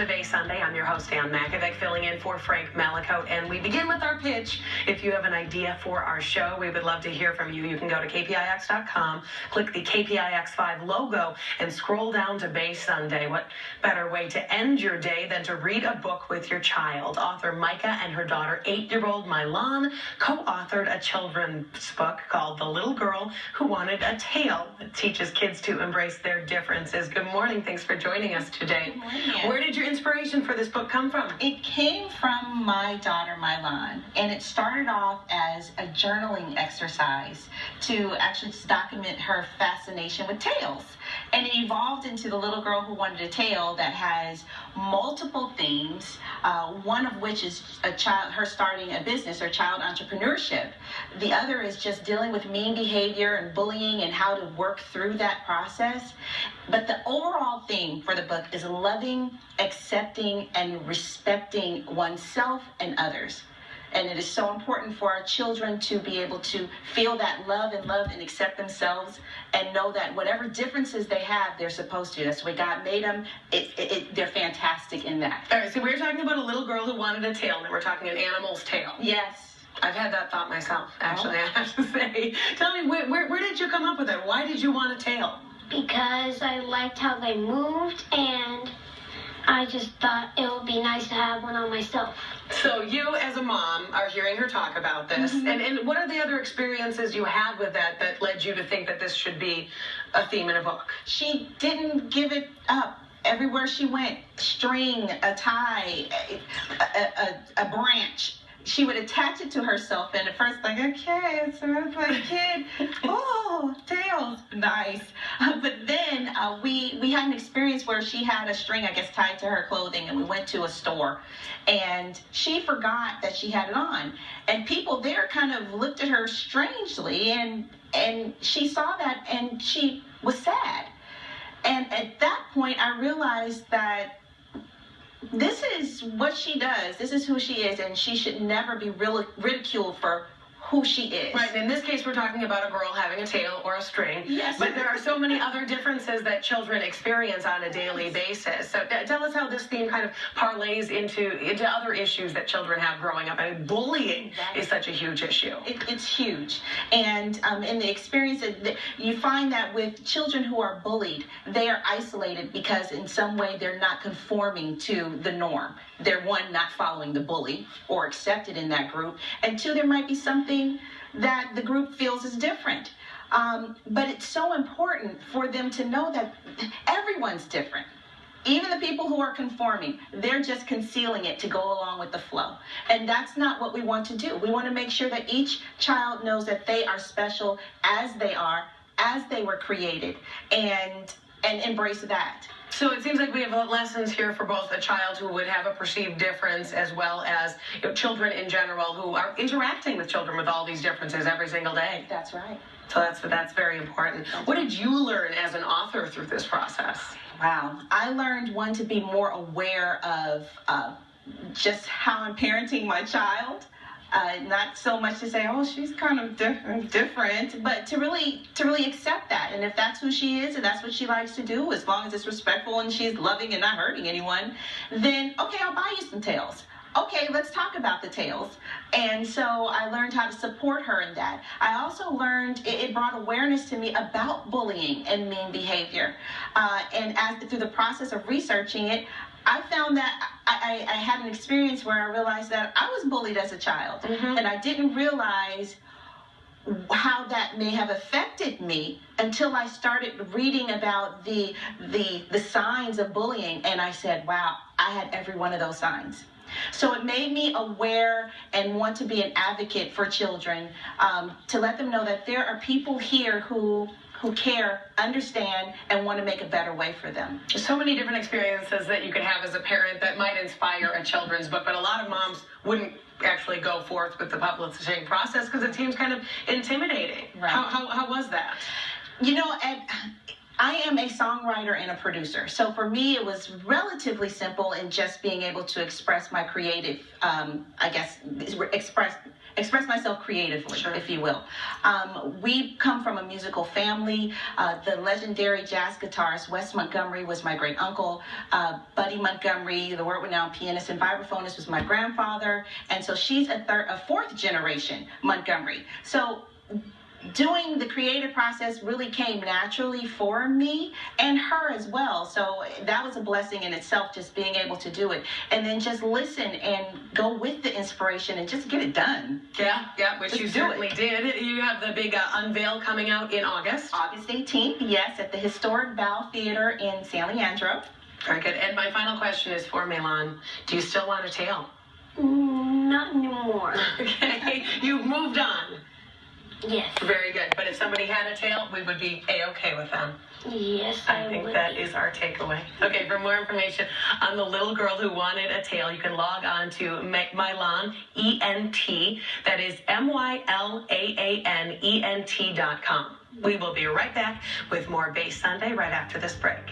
to Bay Sunday. I'm your host, Ann McAvick, filling in for Frank Malicote, and we begin with our pitch. If you have an idea for our show, we would love to hear from you. You can go to kpix.com, click the KPIX5 logo, and scroll down to Bay Sunday. What better way to end your day than to read a book with your child? Author Micah and her daughter, 8-year-old Milan, co-authored a children's book called The Little Girl Who Wanted a Tail. It teaches kids to embrace their differences. Good morning. Thanks for joining us today. Good morning. Where did your inspiration for this book come from? It came from my daughter, Milan, and it started off as a journaling exercise to actually document her fascination with tails. And it evolved into The Little Girl Who Wanted a Tail that has multiple themes, one of which is her starting a business or child entrepreneurship. The other is just dealing with mean behavior and bullying and how to work through that process. But the overall theme for the book is loving, accepting, and respecting oneself and others. And it is so important for our children to be able to feel that love and accept themselves and know that whatever differences they have, they're supposed to. That's the way God made them. They're fantastic in that. All right, so we're talking about a little girl who wanted a tail, and we're talking an animal's tail. Yes. I've had that thought myself, actually, I have to say. Tell me, where did you come up with it? Why did you want a tail? Because I liked how they moved, and I just thought it would be nice to have one on myself. So you, as a mom, are hearing her talk about this. Mm-hmm. And what are the other experiences you had with that led you to think that this should be a theme in a book? She didn't give it up. Everywhere she went, string, a tie, a branch, she would attach it to herself, and at first, like, okay, it's like a kid. Oh, tails, nice. But then we had an experience where she had a string, I guess, tied to her clothing, and we went to a store, and she forgot that she had it on. And people there kind of looked at her strangely, and she saw that, and she was sad. And at that point, I realized that this is what she does. This is who she is, and she should never be ridiculed for who she is. Right, and in this case, we're talking about a girl having a tail or a string. Yes. But there are so many other differences that children experience on a daily basis. So tell us how this theme kind of parlays into other issues that children have growing up. I mean, bullying is such a huge issue. It's huge. And in the experience, you find that with children who are bullied, they are isolated because in some way they're not conforming to the norm. They're, one, not following the bully or accepted in that group, and two, there might be something that the group feels is different. But it's so important for them to know that everyone's different. Even the people who are conforming, they're just concealing it to go along with the flow. And that's not what we want to do. We want to make sure that each child knows that they are special as they are, as they were created, and embrace that. So it seems like we have lessons here for both a child who would have a perceived difference as well as children in general who are interacting with children with all these differences every single day. That's right. So that's very important. What did you learn as an author through this process? Wow. I learned, one, to be more aware of just how I'm parenting my child. Not so much to say, oh, she's kind of different, but to really accept that. And if that's who she is and that's what she likes to do, as long as it's respectful and she's loving and not hurting anyone, then, okay, I'll buy you some tails. Okay, let's talk about the tails. And so I learned how to support her in that. I also learned, it brought awareness to me about bullying and mean behavior. And through the process of researching it, I found that I had an experience where I realized that I was bullied as a child, and I didn't realize how that may have affected me until I started reading about the signs of bullying, and I said, wow, I had every one of those signs. So it made me aware and want to be an advocate for children, to let them know that there are people here who care, understand, and want to make a better way for them. There's so many different experiences that you could have as a parent that might inspire a children's book, but a lot of moms wouldn't actually go forth with the publishing process because it seems kind of intimidating. Right. How was that? You know, I am a songwriter and a producer. So for me, it was relatively simple in just being able to express my creative, express myself creatively, Sure. if you will. We come from a musical family. The legendary jazz guitarist Wes Montgomery was my great uncle. Buddy Montgomery, the world-renowned pianist and vibraphonist, was my grandfather. And so she's a fourth generation Montgomery. So doing the creative process really came naturally for me and her as well. So that was a blessing in itself, just being able to do it. And then just listen and go with the inspiration and just get it done. Yeah, which you certainly did. You have the big unveil coming out in August. August 18th, yes, at the historic Bal Theater in San Leandro. Very good. And my final question is for Milan. Do you still want a tail? Not anymore. Okay, you've moved on. Yes. Very good. But if somebody had a tail, we would be A-okay with them. Yes, I think that is our takeaway. Okay, for more information on the little girl who wanted a tail, you can log on to Mylan, E-N-T. That is MYLAANENT.com. We will be right back with more Bass Sunday right after this break.